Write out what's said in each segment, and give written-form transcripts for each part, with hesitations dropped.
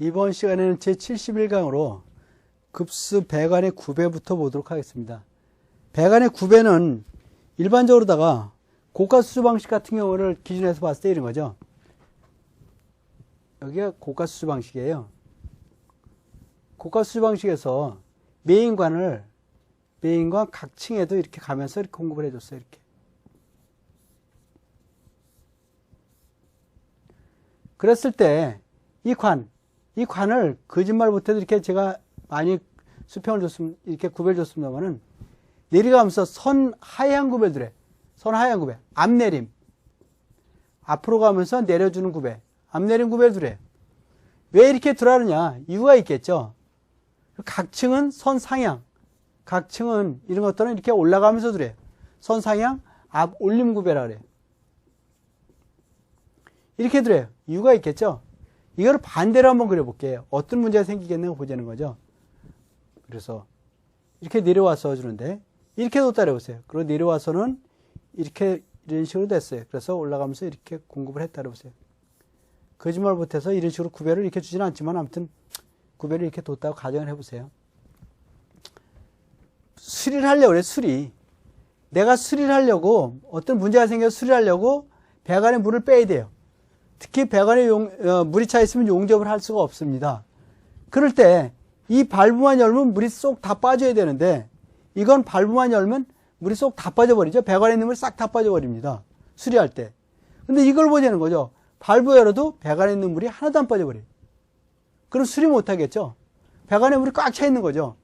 이번 시간에는 제71강으로 급수 배관의 구배부터 보도록 하겠습니다. 배관의 구배는 일반적으로다가 고가수주 방식 같은 경우를 기준해서 봤을 때 이런 거죠. 여기가 고가수주 방식이에요. 고가수주 방식에서 메인관 각 층에도 이렇게 가면서 이렇게 공급을 해줬어요. 이렇게. 그랬을 때 이 관을 거짓말 못해도 이렇게 제가 많이 수평을 줬으면, 이렇게 구배를 줬습니다만은 내려가면서 선 하향 구배를 해. 선 하향 구배. 앞내림. 앞으로 가면서 내려주는 구배. 앞내림 구배를 두래. 왜 이렇게 들어가느냐? 이유가 있겠죠. 각 층은 선 상향. 각 층은 이런 것들은 이렇게 올라가면서 두래. 선 상향, 앞 올림 구배라 그래. 이렇게 두래요. 이유가 있겠죠. 이걸 반대로 한번 그려볼게요. 어떤 문제가 생기겠는가 보자는 거죠. 그래서 이렇게 내려와서 주는데 이렇게 뒀다 해보세요. 그리고 내려와서는 이렇게 이런 식으로 됐어요. 그래서 올라가면서 이렇게 공급을 했다 해보세요. 거짓말 못해서 이런 식으로 구배를 이렇게 주지는 않지만 아무튼 구배를 이렇게 뒀다고 가정을 해보세요. 수리를 하려고 그래. 수리. 내가 수리를 하려고 어떤 문제가 생겨서 수리를 하려고 배관에 물을 빼야 돼요. 특히 배관에 물이 차 있으면 용접을 할 수가 없습니다. 그럴 때 이 발브만 열면 물이 쏙 다 빠져야 되는데 이건 발브만 열면 물이 쏙 다 빠져버리죠. 배관에 있는 물이 싹 다 빠져버립니다. 수리할 때. 근데 이걸 보자는 거죠. 발브 열어도 배관에 있는 물이 하나도 안 빠져버려요. 그럼 수리 못하겠죠. 배관에 물이 꽉 차 있는 거죠.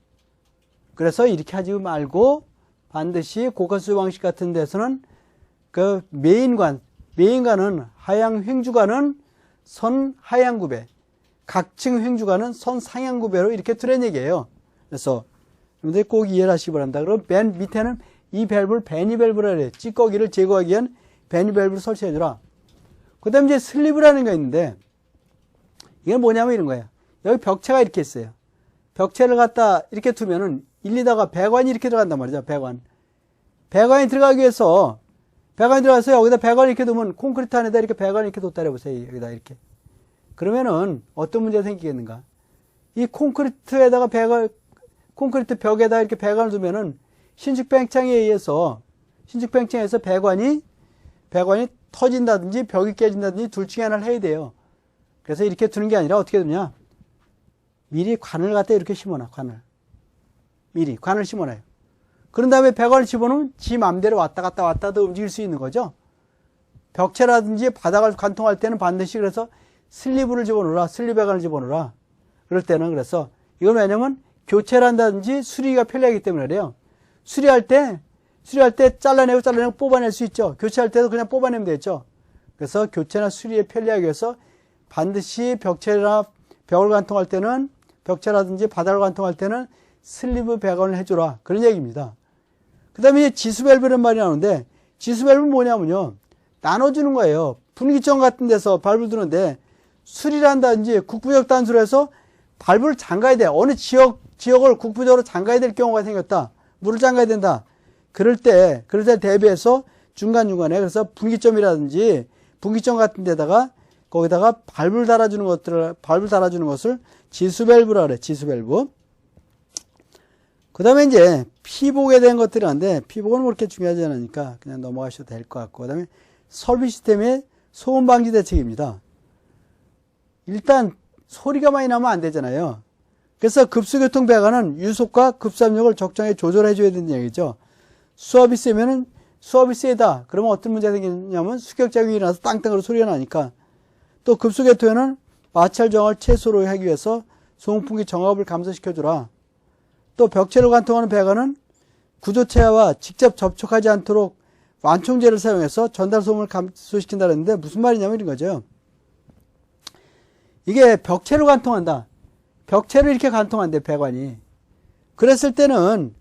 그래서 이렇게 하지 말고 반드시 고가수주 방식 같은 데서는 그 메인관은 하향 횡주관은 선 하향 구배, 각층 횡주관은 선 상향 구배로 이렇게 두란 얘기예요. 그래서 여러분들 꼭 이해를 하시기 바랍니다. 그럼 맨 밑에는 이 밸브를 베니 밸브라 그래요. 찌꺼기를 제거하기 위한 베니 밸브를 설치해주라. 그 다음에 이제 슬리브라는 게 있는데 이건 뭐냐면 이런 거예요. 여기 벽체가 이렇게 있어요. 벽체를 갖다 이렇게 두면은 일리다가 배관이 이렇게 들어간단 말이죠. 배관이 들어가기 위해서 배관이 들어가서 여기다 배관을 이렇게 두면 콘크리트 안에다 이렇게 배관을 이렇게 뒀다 해보세요. 여기다 이렇게. 그러면은 어떤 문제가 생기겠는가? 이 콘크리트 벽에다 이렇게 배관을 두면은 신축 팽창에 의해서 배관이 터진다든지 벽이 깨진다든지 둘 중에 하나를 해야 돼요. 그래서 이렇게 두는 게 아니라 어떻게 두냐? 미리 관을 갖다 이렇게 심어놔. 관을 심어놔요. 그런 다음에 배관을 집어넣으면 지 맘대로 왔다 갔다 움직일 수 있는 거죠. 벽체라든지 바닥을 관통할 때는 반드시 그래서 슬리브를 집어넣으라. 슬리 배관을 집어넣으라. 그럴 때는 그래서 이건 왜냐면 교체를 한다든지 수리가 편리하기 때문에 그래요. 수리할 때 잘라내고 뽑아낼 수 있죠. 교체할 때도 그냥 뽑아내면 되죠. 그래서 교체나 수리에 편리하기 위해서 반드시 벽체나 벽을 관통할 때는 벽체라든지 바닥을 관통할 때는 슬리브 배관을 해주라. 그런 얘기입니다. 그 다음에 이제 지수밸브라는 말이 나오는데 지수밸브는 뭐냐면요. 나눠주는 거예요. 분기점 같은 데서 밸브를 두는데 수리를 한다든지 국부적 단수로 해서 밸브를 잠가야 돼. 어느 지역을 국부적으로 잠가야 될 경우가 생겼다. 물을 잠가야 된다. 그럴 때 대비해서 중간중간에 그래서 분기점이라든지 분기점 같은 데다가 거기다가 밸브를 달아주는 것을 지수밸브라 그래. 지수밸브. 그 다음에 이제 피복에 대한 것들이 있는데 피복은 뭐 그렇게 중요하지 않으니까 그냥 넘어가셔도 될 것 같고, 그 다음에 설비 시스템의 소음 방지 대책입니다. 일단 소리가 많이 나면 안 되잖아요. 그래서 급수교통 배관은 유속과 급수압력을 적정하게 조절해 줘야 된다는 얘기죠. 수압이 세면은 수압이 세다. 그러면 어떤 문제가 생기냐면 수격작용이 일어나서 땅땅으로 소리가 나니까. 또 급수교통에는 마찰 정화를 최소로 하기 위해서 소음풍기 정압을 감소시켜주라. 또 벽체를 관통하는 배관은 구조체와 직접 접촉하지 않도록 완충제를 사용해서 전달 소음을 감소시킨다 그랬는데 무슨 말이냐면 이런 거죠. 이게 벽체를 관통한다. 벽체를 이렇게 관통한대, 배관이. 그랬을 때는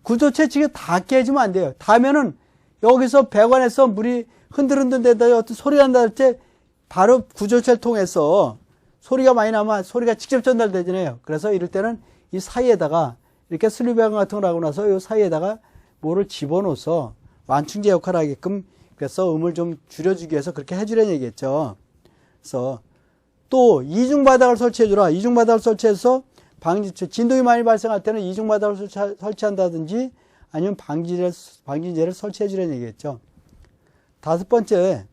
구조체 측에 다 깨지면 안 돼요. 닿으면은 여기서 배관에서 물이 흔들흔들대다 어떤 소리가 난다 할 때 바로 구조체를 통해서 소리가 많이 나면 소리가 직접 전달되잖아요. 그래서 이럴 때는 이 사이에다가 이렇게 슬리브 배관 같은 걸 하고 나서 이 사이에다가 뭐를 집어넣어서 완충제 역할을 하게끔 그래서 음을 좀 줄여주기 위해서 그렇게 해주려는 얘기겠죠. 그래서 또 이중바닥을 설치해주라. 이중바닥을 설치해서 진동이 많이 발생할 때는 이중바닥을 설치한다든지 아니면 방진제를 설치해주라는 얘기겠죠. 다섯 번째,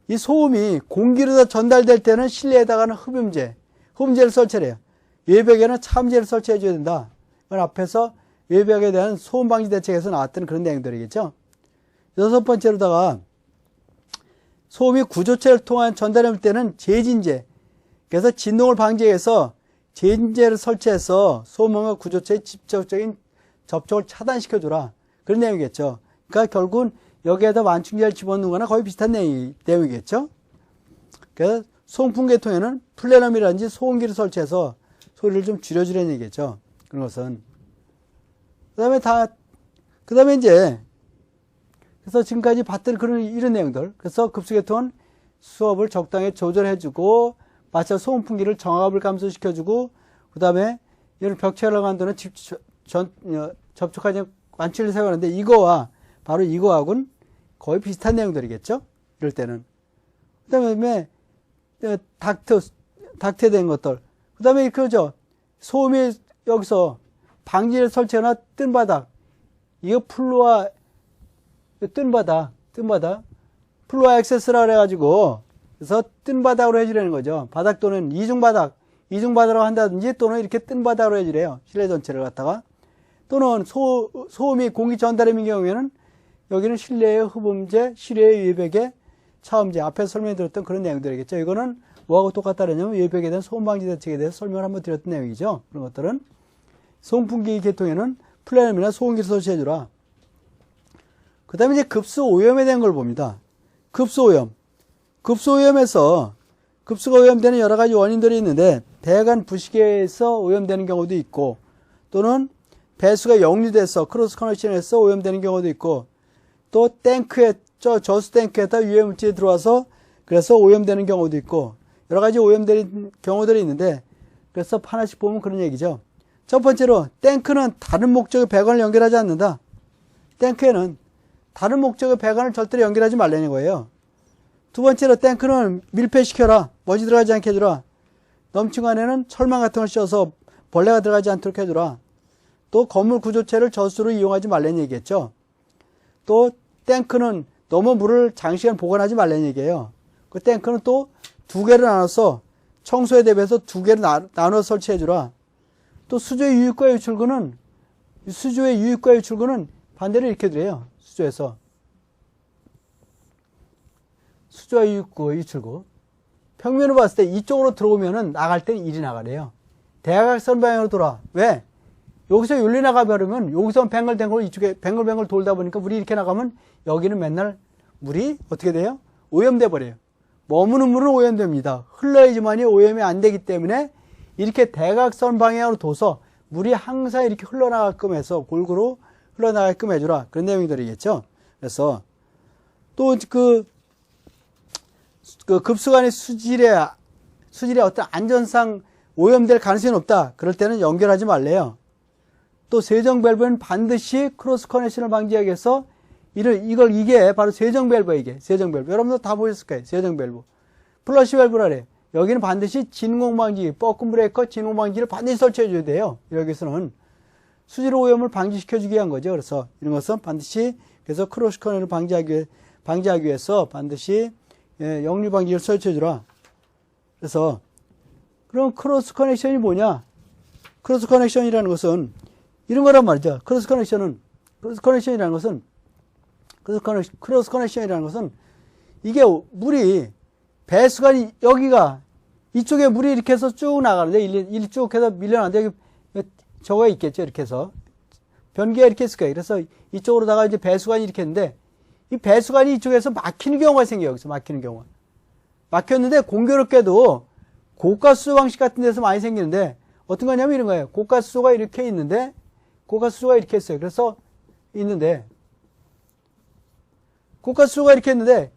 이 소음이 공기로 전달될 때는 실내에다가는 흡음제를 설치해요. 외벽에는 차음제를 설치해줘야 된다. 이건 앞에서 외벽에 대한 소음 방지 대책에서 나왔던 그런 내용들이겠죠. 여섯 번째로다가 소음이 구조체를 통한 전달이 올 때는 제진제, 그래서 진동을 방지해서 제진제를 설치해서 소음과 구조체의 직접적인 접촉을 차단시켜주라. 그런 내용이겠죠. 그러니까 결국은 여기에다 완충제를 집어넣는 거나 거의 비슷한 내용이겠죠. 그래서 소음풍계통에는 플래넘이라든지 소음기를 설치해서 소리를 좀 줄여주려는 얘기겠죠. 그런 것은. 그 다음에 이제, 그래서 지금까지 봤던 이런 내용들. 그래서 급수계통은 수업을 적당히 조절해주고, 마찰 소음풍기를 정압을 감소시켜주고, 그 다음에 이런 벽체를 만드는 접촉하지 완충제를 사용하는데, 바로 이거하고는 거의 비슷한 내용들이겠죠? 이럴 때는. 그 다음에, 닥트에 된 것들. 그 다음에 그거죠. 소음이 여기서 방지를 설치하거나 뜬 바닥. 이거 뜬 바닥. 플로아 액세스라 그래가지고, 그래서 뜬 바닥으로 해주라는 거죠. 바닥 또는 이중바닥으로 한다든지 또는 이렇게 뜬 바닥으로 해주래요. 실내 전체를 갖다가. 또는 소음이 공기 전달음인 경우에는 여기는 실내의 흡음제, 실외의 외벽의 차음제, 앞에서 설명드렸던 그런 내용들이겠죠. 이거는 뭐하고 똑같다냐면 외벽에 대한 소음 방지 대책에 대해서 설명을 한번 드렸던 내용이죠. 그런 것들은 소음풍기 계통에는 플래넘이나 소음기를 설치해주라. 그 다음에 이제 급수 오염에 대한 걸 봅니다. 급수 오염에서 급수가 오염되는 여러 가지 원인들이 있는데 배관 부식에서 오염되는 경우도 있고 또는 배수가 역류돼서 크로스 커넥션에서 오염되는 경우도 있고 또 탱크에 저수 탱크에다 유해 물질이 들어와서 그래서 오염되는 경우도 있고 여러 가지 오염되는 경우들이 있는데 그래서 하나씩 보면 그런 얘기죠. 첫 번째로 탱크는 다른 목적의 배관을 연결하지 않는다. 탱크에는 다른 목적의 배관을 절대로 연결하지 말라는 거예요. 두 번째로 탱크는 밀폐시켜라. 먼지 들어가지 않게 해주라. 넘친 안에는 철망 같은 걸 씌워서 벌레가 들어가지 않도록 해주라. 또 건물 구조체를 저수로 이용하지 말라는 얘기겠죠. 또 탱크는 너무 물을 장시간 보관하지 말라는 얘기예요. 그 탱크는 또 두 개를 나눠서 청소에 대비해서 두 개를 나눠서 설치해주라. 또 수조의 유입과 유출구는 반대로 이렇게 돼요. 수조에서. 수조와 유출구. 평면으로 봤을 때 이쪽으로 들어오면은 나갈 때는 이리 나가래요. 대각선 방향으로 돌아. 왜? 여기서 윤리 나가버리면 여기서 뱅글뱅글 이쪽에 뱅글뱅글 돌다 보니까 물이 이렇게 나가면 여기는 맨날 물이 어떻게 돼요? 오염돼 버려요. 머무는 물은 오염됩니다. 흘러야지만이 오염이 안 되기 때문에 이렇게 대각선 방향으로 둬서 물이 항상 이렇게 흘러나가게끔 해서 골고루 흘러나가게끔 해주라. 그런 내용들이겠죠. 그래서 또 그 급수관의 수질에 어떤 안전상 오염될 가능성이 높다. 그럴 때는 연결하지 말래요. 또 세정 밸브는 반드시 크로스 커넥션을 방지하기 위해서 이게 바로 세정 밸브예요. 이게 세정 밸브. 여러분들 다 보셨을 거예요. 세정 밸브. 플러시 밸브라래. 여기는 반드시 진공 방지, 버튼 브레이커 진공 방지를 반드시 설치해 줘야 돼요. 여기서는 수질 오염을 방지시켜주기 위한 거죠. 그래서 이런 것은 반드시 그래서 크로스 커넥션을 방지하기 위해서 반드시 역류 방지를 설치해 주라. 그래서 그럼 크로스 커넥션이 뭐냐? 크로스 커넥션이라는 것은 이런 거란 말이죠. 크로스 커넥션이라는 것은 이게 물이 배수관이 여기가 이쪽에 물이 이렇게 해서 쭉 나가는데 이쪽 해서 밀려나는데 여기 저거 있겠죠. 이렇게 해서 변기가 이렇게 있을 거예요. 그래서 이쪽으로다가 이제 배수관이 이렇게 했는데 이 배수관이 이쪽에서 막히는 경우가 생겨요. 여기서 막히는 경우가. 막혔는데 공교롭게도 고가수소 방식 같은 데서 많이 생기는데 어떤 거냐면 이런 거예요. 고가수소가 이렇게 있는데 고가수소가 이렇게 있어요. 그래서 있는데 고가수소가 이렇게 있는데